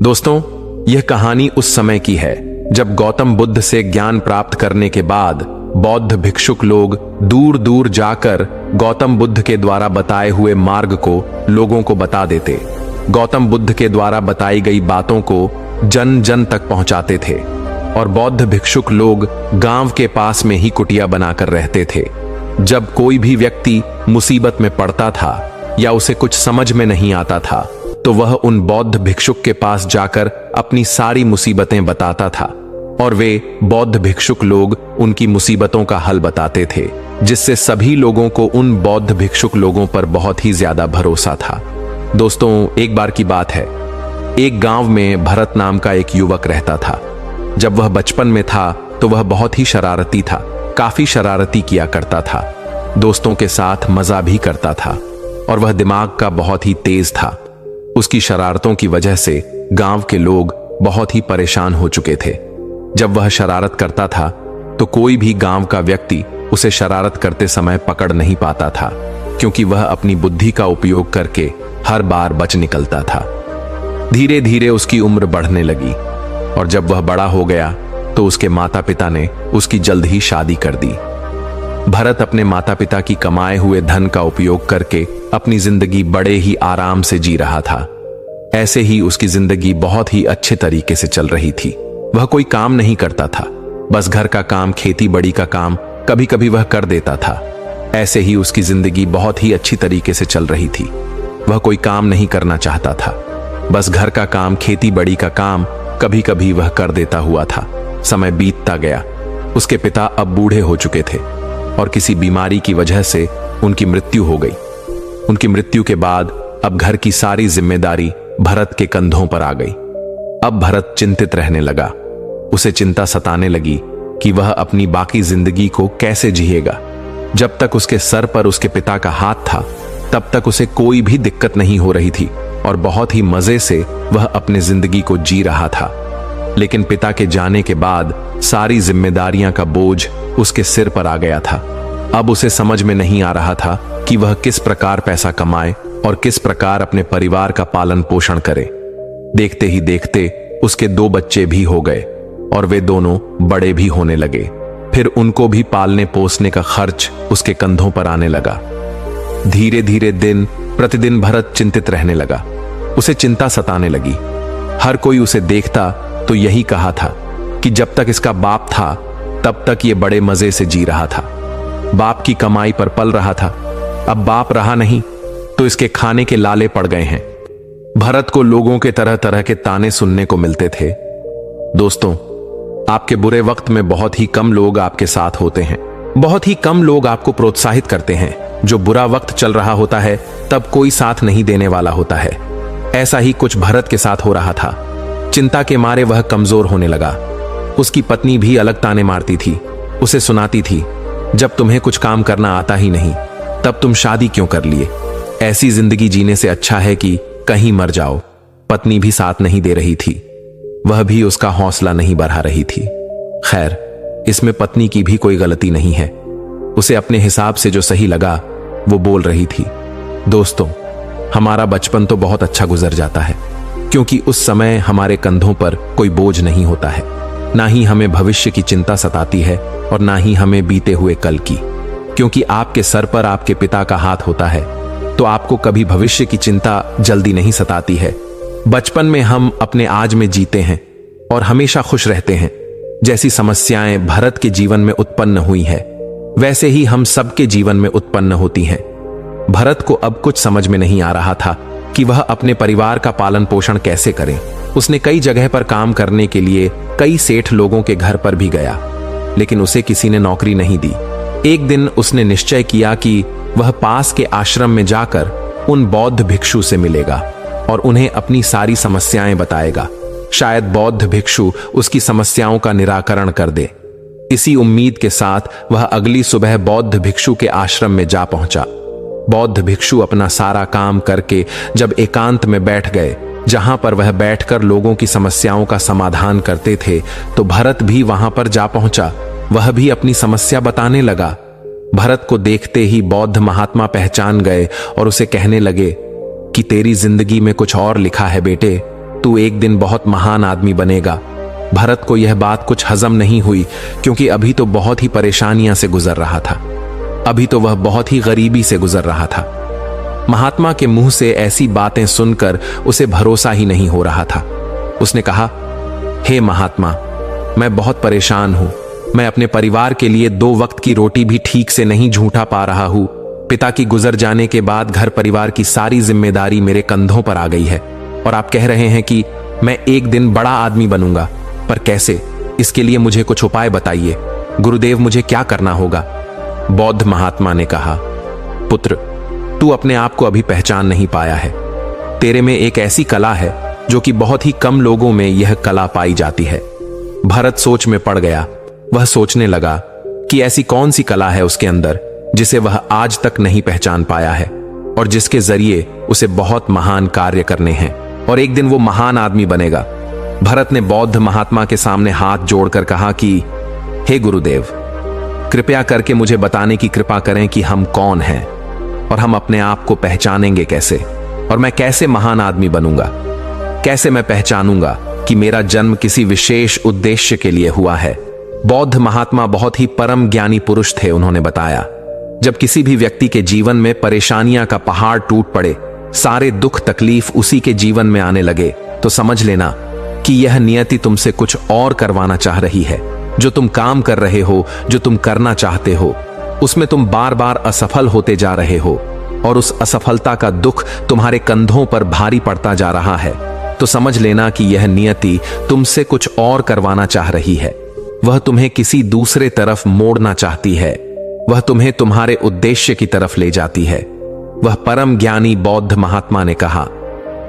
दोस्तों, यह कहानी उस समय की है जब गौतम बुद्ध से ज्ञान प्राप्त करने के बाद बौद्ध भिक्षुक लोग दूर दूर जाकर गौतम बुद्ध के द्वारा बताए हुए मार्ग को लोगों को बता देते। गौतम बुद्ध के द्वारा बताई गई बातों को जन जन तक पहुंचाते थे और बौद्ध भिक्षुक लोग गांव के पास में ही कुटिया बनाकर रहते थे। जब कोई भी व्यक्ति मुसीबत में पड़ता था या उसे कुछ समझ में नहीं आता था तो वह उन बौद्ध भिक्षुक के पास जाकर अपनी सारी मुसीबतें बताता था और वे बौद्ध भिक्षुक लोग उनकी मुसीबतों का हल बताते थे, जिससे सभी लोगों को उन बौद्ध भिक्षुक लोगों पर बहुत ही ज्यादा भरोसा था। दोस्तों, एक बार की बात है, एक गांव में भरत नाम का एक युवक रहता था। जब वह बचपन में था तो वह बहुत ही शरारती था, काफी शरारती किया करता था, दोस्तों के साथ मजा भी करता था और वह दिमाग का बहुत ही तेज था। उसकी शरारतों की वजह से गांव के लोग बहुत ही परेशान हो चुके थे। जब वह शरारत करता था तो कोई भी गांव का व्यक्ति उसे शरारत करते समय पकड़ नहीं पाता था, क्योंकि वह अपनी बुद्धि का उपयोग करके हर बार बच निकलता था। धीरे धीरे उसकी उम्र बढ़ने लगी और जब वह बड़ा हो गया तो उसके माता पिता ने उसकी जल्द ही शादी कर दी। भरत अपने माता पिता की कमाए हुए धन का उपयोग करके अपनी जिंदगी बड़े ही आराम से जी रहा था। ऐसे ही उसकी जिंदगी बहुत ही अच्छे तरीके से चल रही थी। वह कोई काम नहीं करता था, बस घर का काम, खेती बड़ी का काम कभी कभी वह कर देता था। ऐसे ही उसकी जिंदगी बहुत ही अच्छी तरीके से चल रही थी। वह कोई काम नहीं करना चाहता था, बस घर का काम, खेती बड़ी का काम कभी कभी वह कर देता हुआ था। समय बीतता गया। उसके पिता अब बूढ़े हो चुके थे और किसी बीमारी की वजह से उनकी मृत्यु हो गई। उनकी मृत्यु के बाद अब घर की सारी जिम्मेदारी भरत के कंधों पर आ गई। अब भरत चिंतित रहने लगा। उसे चिंता सताने लगी कि वह अपनी बाकी जिंदगी को कैसे जिएगा। जब तक उसके सर पर उसके पिता का हाथ था तब तक उसे कोई भी दिक्कत नहीं हो रही थी और बहुत ही मजे से वह अपनी जिंदगी को जी रहा था। लेकिन पिता के जाने के बाद सारी जिम्मेदारियां का बोझ उसके सिर पर आ गया था। अब उसे समझ में नहीं आ रहा था कि वह किस प्रकार पैसा कमाए और किस प्रकार अपने परिवार का पालन पोषण करे। देखते ही देखते उसके 2 बच्चे भी हो गए और वे दोनों बड़े भी होने लगे। फिर उनको भी पालने पोसने का खर्च उसके कंधों पर आने लगा। धीरे धीरे दिन प्रतिदिन भरत चिंतित रहने लगा। उसे चिंता सताने लगी। हर कोई उसे देखता तो यही कहा था कि जब तक इसका बाप था तब तक ये बड़े मजे से जी रहा था, बाप की कमाई पर पल रहा था। अब बाप रहा नहीं तो इसके खाने के लाले पड़ गए हैं। भरत को लोगों के तरह तरह के ताने सुनने को मिलते थे। दोस्तों, आपके बुरे वक्त में बहुत ही कम लोग आपके साथ होते हैं, बहुत ही कम लोग आपको प्रोत्साहित करते हैं। जो बुरा वक्त चल रहा होता है तब कोई साथ नहीं देने वाला होता है। ऐसा ही कुछ भरत के साथ हो रहा था। चिंता के मारे वह कमजोर होने लगा। उसकी पत्नी भी अलग ताने मारती थी, उसे सुनाती थी, जब तुम्हें कुछ काम करना आता ही नहीं तब तुम शादी क्यों कर लिए? ऐसी जिंदगी जीने से अच्छा है कि कहीं मर जाओ। पत्नी भी साथ नहीं दे रही थी, वह भी उसका हौसला नहीं बढ़ा रही थी। खैर, इसमें पत्नी की भी कोई गलती नहीं है। उसे अपने हिसाब से जो सही लगा वो बोल रही थी। दोस्तों, हमारा बचपन तो बहुत अच्छा गुजर जाता है, क्योंकि उस समय हमारे कंधों पर कोई बोझ नहीं होता है। ना ही हमें भविष्य की चिंता सताती है और ना ही हमें बीते हुए कल की, क्योंकि आपके सर पर आपके पिता का हाथ होता है तो आपको कभी भविष्य की चिंता जल्दी नहीं सताती है। बचपन में हम अपने आज में जीते हैं और हमेशा खुश रहते हैं। जैसी समस्याएं भरत के जीवन में उत्पन्न हुई है वैसे ही हम सबके जीवन में उत्पन्न होती हैं। भरत को अब कुछ समझ में नहीं आ रहा था कि वह अपने परिवार का पालन पोषण कैसे करे। उसने कई जगह पर काम करने के लिए कई सेठ लोगों के घर पर भी गया, लेकिन उसे किसी ने नौकरी नहीं दी। एक दिन उसने निश्चय किया कि वह पास के आश्रम में जाकर उन बौद्ध भिक्षु से मिलेगा और उन्हें अपनी सारी समस्याएं बताएगा। शायद बौद्ध भिक्षु उसकी समस्याओं का निराकरण कर दे। इसी उम्मीद के साथ वह अगली सुबह बौद्ध भिक्षु के आश्रम में जा पहुंचा। बौद्ध भिक्षु अपना सारा काम करके जब एकांत में बैठ गए, जहां पर वह बैठकर लोगों की समस्याओं का समाधान करते थे, तो भरत भी वहां पर जा पहुंचा। वह भी अपनी समस्या बताने लगा। भरत को देखते ही बौद्ध महात्मा पहचान गए और उसे कहने लगे कि तेरी जिंदगी में कुछ और लिखा है बेटे, तू एक दिन बहुत महान आदमी बनेगा। भरत को यह बात कुछ हजम नहीं हुई, क्योंकि अभी तो बहुत ही परेशानियां से गुजर रहा था। अभी तो वह बहुत ही गरीबी से गुजर रहा था। महात्मा के मुंह से ऐसी बातें सुनकर उसे भरोसा ही नहीं हो रहा था। उसने कहा, हे महात्मा, मैं बहुत परेशान हूं। मैं अपने परिवार के लिए 2 वक्त की रोटी भी ठीक से नहीं झूठा पा रहा हूं। पिता की गुजर जाने के बाद घर परिवार की सारी जिम्मेदारी मेरे कंधों पर आ गई है, और आप कह रहे हैं कि मैं एक दिन बड़ा आदमी बनूंगा। पर कैसे? इसके लिए मुझे कुछ उपाय बताइए। गुरुदेव, मुझे क्या करना होगा? बौद्ध महात्मा ने कहा, पुत्र, तू अपने आप को अभी पहचान नहीं पाया है। तेरे में एक ऐसी कला है जो कि बहुत ही कम लोगों में यह कला पाई जाती है। भरत सोच में पड़ गया। वह सोचने लगा कि ऐसी कौन सी कला है उसके अंदर जिसे वह आज तक नहीं पहचान पाया है, और जिसके जरिए उसे बहुत महान कार्य करने हैं, और एक दिन वो महान आदमी बनेगा। भरत ने बौद्ध महात्मा के सामने हाथ जोड़कर कहा कि हे गुरुदेव, कृपया करके मुझे बताने की कृपा करें कि हम कौन हैं, और हम अपने आप को पहचानेंगे कैसे, और मैं कैसे महान आदमी बनूंगा। कैसे मैं पहचानूंगा कि मेरा जन्म किसी विशेष उद्देश्य के लिए हुआ है। बौद्ध महात्मा बहुत ही परम ज्ञानी पुरुष थे। उन्होंने बताया, जब किसी भी व्यक्ति के जीवन में परेशानियां का पहाड़ टूट पड़े, सारे दुख तकलीफ उसी के जीवन में आने लगे, तो समझ लेना कि यह नियति तुमसे कुछ और करवाना चाह रही है। जो तुम काम कर रहे हो, जो तुम करना चाहते हो, उसमें तुम बार बार असफल होते जा रहे हो, और उस असफलता का दुख तुम्हारे कंधों पर भारी पड़ता जा रहा है। तो समझ लेना कि यह नियति तुमसे कुछ और करवाना चाह रही है। वह तुम्हें किसी दूसरे तरफ मोड़ना चाहती है। वह तुम्हें तुम्हारे उद्देश्य की तरफ ले जाती है। वह परम ज्ञानी बौद्ध महात्मा ने कहा,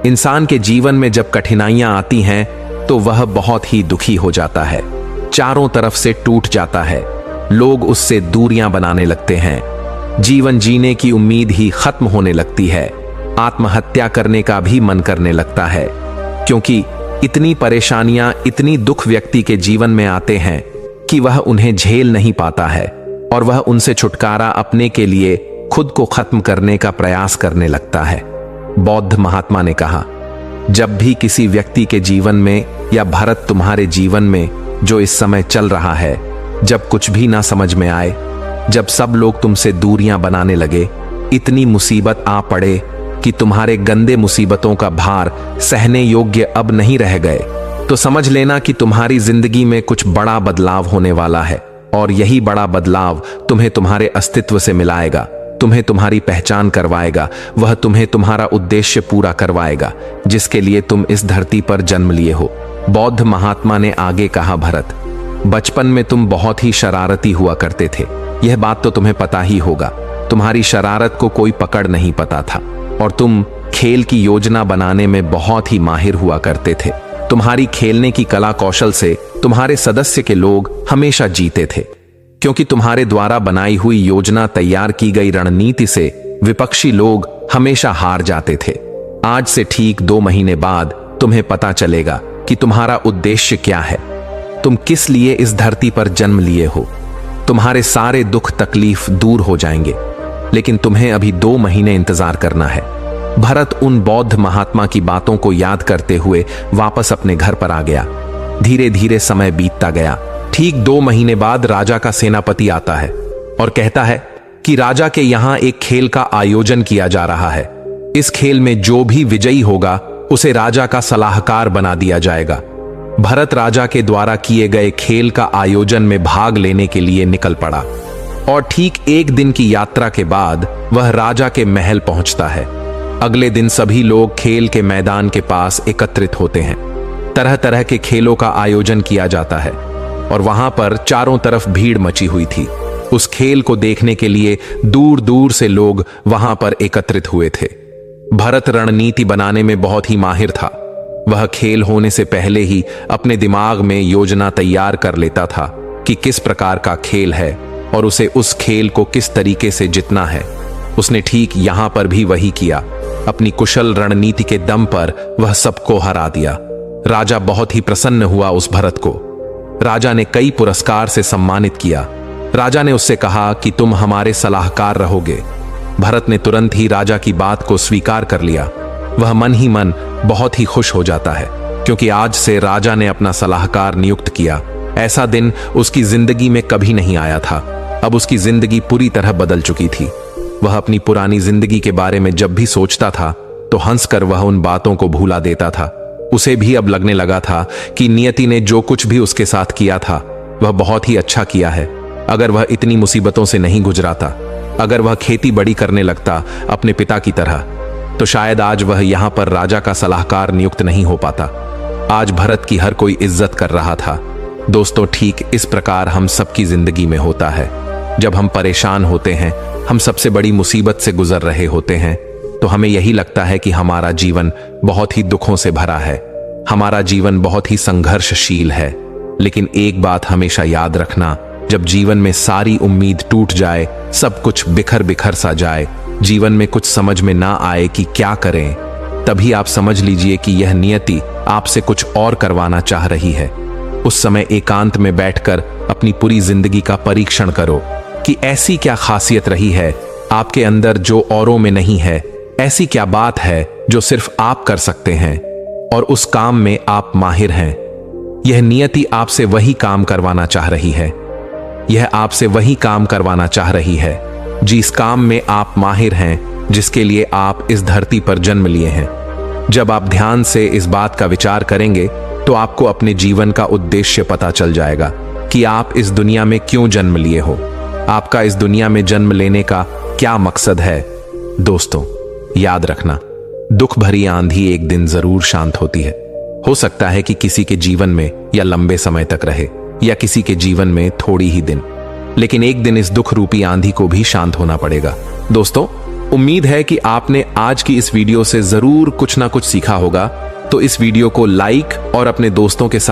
इंसान के जीवन में जब कठिनाइयां आती हैं तो वह बहुत ही दुखी हो जाता है, चारों तरफ से टूट जाता है। लोग उससे दूरियां बनाने लगते हैं। जीवन जीने की उम्मीद ही खत्म होने लगती है। आत्महत्या करने का भी मन करने लगता है, क्योंकि इतनी परेशानियां, इतनी दुख व्यक्ति के जीवन में आते हैं कि वह उन्हें झेल नहीं पाता है, और वह उनसे छुटकारा अपने के लिए खुद को खत्म करने का प्रयास करने लगता है। बौद्ध महात्मा ने कहा, जब भी किसी व्यक्ति के जीवन में, या भरत तुम्हारे जीवन में जो इस समय चल रहा है, जब कुछ भी ना समझ में आए, जब सब लोग तुमसे दूरियां बनाने लगे, इतनी मुसीबत आ पड़े कि तुम्हारे गंदे मुसीबतों का भार सहने योग्य अब नहीं रह गए, तो समझ लेना कि तुम्हारी जिंदगी में कुछ बड़ा बदलाव होने वाला है। और यही बड़ा बदलाव तुम्हें तुम्हारे अस्तित्व से मिलाएगा, तुम्हें तुम्हारी पहचान करवाएगा। वह तुम्हें तुम्हारा उद्देश्य पूरा करवाएगा जिसके लिए तुम इस धरती पर जन्म लिए हो। बौद्ध महात्मा ने आगे कहा, भरत, बचपन में तुम बहुत ही शरारती हुआ करते थे। यह बात तो तुम्हें पता ही होगा। तुम्हारी शरारत को कोई पकड़ नहीं पता था, और तुम खेल की योजना बनाने में बहुत ही माहिर हुआ करते थे। तुम्हारी खेलने की कला कौशल से तुम्हारे सदस्य के लोग हमेशा जीते थे, क्योंकि तुम्हारे द्वारा बनाई हुई योजना, तैयार की गई रणनीति से विपक्षी लोग हमेशा हार जाते थे। आज से ठीक 2 महीने बाद तुम्हें पता चलेगा कि तुम्हारा उद्देश्य क्या है, तुम किस लिए इस धरती पर जन्म लिए हो। तुम्हारे सारे दुख तकलीफ दूर हो जाएंगे, लेकिन तुम्हें अभी 2 महीने इंतजार करना है। भरत उन बौद्ध महात्मा की बातों को याद करते हुए वापस अपने घर पर आ गया। धीरे धीरे समय बीतता गया। ठीक 2 महीने बाद राजा का सेनापति आता है और कहता है कि राजा के यहाँ एक खेल का आयोजन किया जा रहा है। इस खेल में जो भी विजयी होगा उसे राजा का सलाहकार बना दिया जाएगा। भरत राजा के द्वारा किए गए खेल का आयोजन में भाग लेने के लिए निकल पड़ा, और ठीक 1 दिन की यात्रा के बाद वह राजा के महल पहुंचता है। अगले दिन सभी लोग खेल के मैदान के पास एकत्रित होते हैं। तरह तरह के खेलों का आयोजन किया जाता है, और वहां पर चारों तरफ भीड़ मची हुई थी। उस खेल को देखने के लिए दूर दूर से लोग वहां पर एकत्रित हुए थे। भरत रणनीति बनाने में बहुत ही माहिर था। वह खेल होने से पहले ही अपने दिमाग में योजना तैयार कर लेता था कि किस प्रकार का खेल है और उसे उस खेल को किस तरीके से जीतना है। उसने ठीक यहां पर भी वही किया। अपनी कुशल रणनीति के दम पर वह सबको हरा दिया। राजा बहुत ही प्रसन्न हुआ उस भरत को। राजा ने कई पुरस्कार से सम्मानित किया। राजा ने उससे कहा कि तुम हमारे सलाहकार रहोगे। भरत ने तुरंत ही राजा की बात को स्वीकार कर लिया। वह मन ही मन बहुत ही खुश हो जाता है। क्योंकि आज से राजा ने अपना सलाहकार नियुक्त किया। ऐसा दिन उसकी जिंदगी में कभी नहीं आया था। अब उसकी जिंदगी पूरी तरह बदल चुकी थी। वह अपनी पुरानी जिंदगी के बारे में जब भी सोचता था तो हंसकर वह उन बातों को भूला देता था। उसे भी अब लगने लगा था कि नियति ने जो कुछ भी उसके साथ किया था वह बहुत ही अच्छा किया है। अगर वह इतनी मुसीबतों से नहीं गुजराता, अगर वह खेती बड़ी करने लगता अपने पिता की तरह, तो शायद आज वह यहां पर राजा का सलाहकार नियुक्त नहीं हो पाता। आज भरत की हर कोई इज्जत कर रहा था। दोस्तों, ठीक इस प्रकार हम सबकी जिंदगी में होता है। जब हम परेशान होते हैं, हम सबसे बड़ी मुसीबत से गुजर रहे होते हैं, तो हमें यही लगता है कि हमारा जीवन बहुत ही दुखों से भरा है, हमारा जीवन बहुत ही संघर्षशील है। लेकिन एक बात हमेशा याद रखना, जब जीवन में सारी उम्मीद टूट जाए, सब कुछ बिखर बिखर सा जाए, जीवन में कुछ समझ में ना आए कि क्या करें, तभी आप समझ लीजिए कि यह नियति आपसे कुछ और करवाना चाह रही है। उस समय एकांत में बैठकर अपनी पूरी जिंदगी का परीक्षण करो कि ऐसी क्या खासियत रही है आपके अंदर जो औरों में नहीं है, ऐसी क्या बात है जो सिर्फ आप कर सकते हैं और उस काम में आप माहिर हैं। यह नियति आपसे वही काम करवाना चाह रही है। यह आपसे वही काम करवाना चाह रही है जिस काम में आप माहिर हैं, जिसके लिए आप इस धरती पर जन्म लिए हैं। जब आप ध्यान से इस बात का विचार करेंगे तो आपको अपने जीवन का उद्देश्य पता चल जाएगा कि आप इस दुनिया में क्यों जन्म लिए हो, आपका इस दुनिया में जन्म लेने का क्या मकसद है। दोस्तों, याद रखना, दुख भरी आंधी एक दिन जरूर शांत होती है। हो सकता है कि किसी के जीवन में या लंबे समय तक रहे, या किसी के जीवन में थोड़ी ही दिन, लेकिन एक दिन इस दुख रूपी आंधी को भी शांत होना पड़ेगा। दोस्तों, उम्मीद है कि आपने आज की इस वीडियो से जरूर कुछ ना कुछ सीखा होगा। तो इस वीडियो को लाइक और अपने दोस्तों के साथ